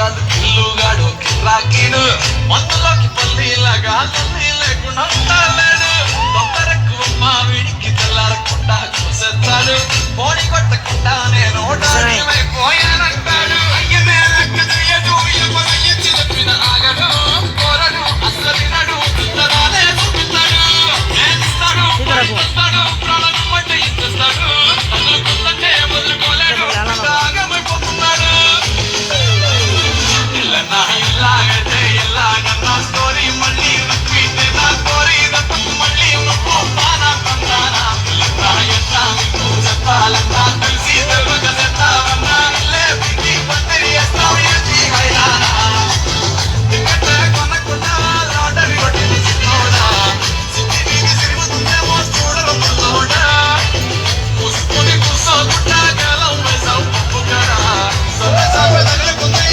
కాదు కిల్లుగాడు కిరాకీడు మందులోకి పల్లీలాగా తల్లి లేకుండా ఉంటాడు తొందరకు మా వీడికి తెల్లారకుండా చూసేస్తాడు పోనీ కొట్టకుండా నేను పోయానంటాడు అయ్యనే లెక్క చెయ్యడు ఎవరయ్యకి చెప్పిన ఆగడు కోరడు అసలు వినడు చుట్టరాలే చూపిస్తాడు నేస్తాడు పడిస్తాడు ప్రాణం పట్టి ఇచ్చేస్తాడు వదులుకుంటే వదులుకోలేడు ఆగమైపోతున్నాడు ఇల్లన్నా ఇల్లాగైతే ఇల్లాగన్నా స్టోరీ మళ్ళీ రిపీట్ నా స్టోరీ రప్పకు మళ్ళీ నొప్పు పానా కందానా ఇల్లన్నా ఎట్లా మీకు చెప్పాలన్నా తెలిసి తెలుగ చెప్తావన్నా ఇల్లే పికి పందిరి వేస్తావు ఏది హైరానా టికెట్ కొనకుండా లాటరీ కొట్టింది చిన్నోడా సిద్ధి వీధి తిరుగుతుందేమో చూడరు పిల్లోడా మూసుకొని కూర్చోకుండా కాలం వేసావు పప్పు కదా సొమ్మె సామె తగలకుంది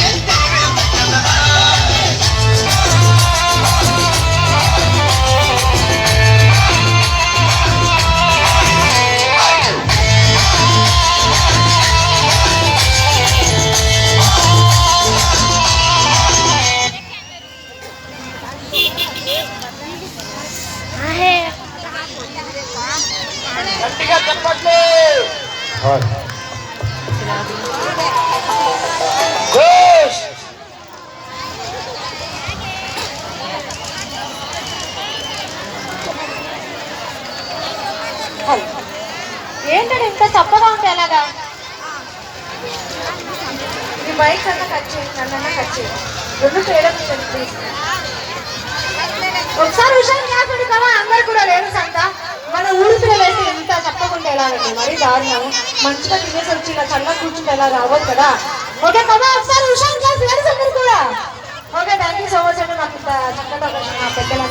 గట్టిగా చెప్పట్లే ఏంటంటే ఇంకా చప్పగా ఉంటే ఎలాగా ఈ బైక్ అన్నా కట్ చేయండి నన్నన్నా కట్ చేయండి రెండు చేయడం ప్లీజ్ ఒకసారి విషయం కాకుండా కదా అందరు కూడా లేరు సంత మన ఊరిలో వేస్తే ఎంత చెప్పకుండా ఎలాగండి మరీ దారుణం మంచిగా తినేసి వచ్చి ఇలా చల్లగా కూర్చుంటే ఎలా రావద్దు కదా ఓకే కదా ఒకసారి విషయం క్లాస్ లేరు అందరు కూడా okay thank you so much అండి నాకు చక్కగా పెద్దల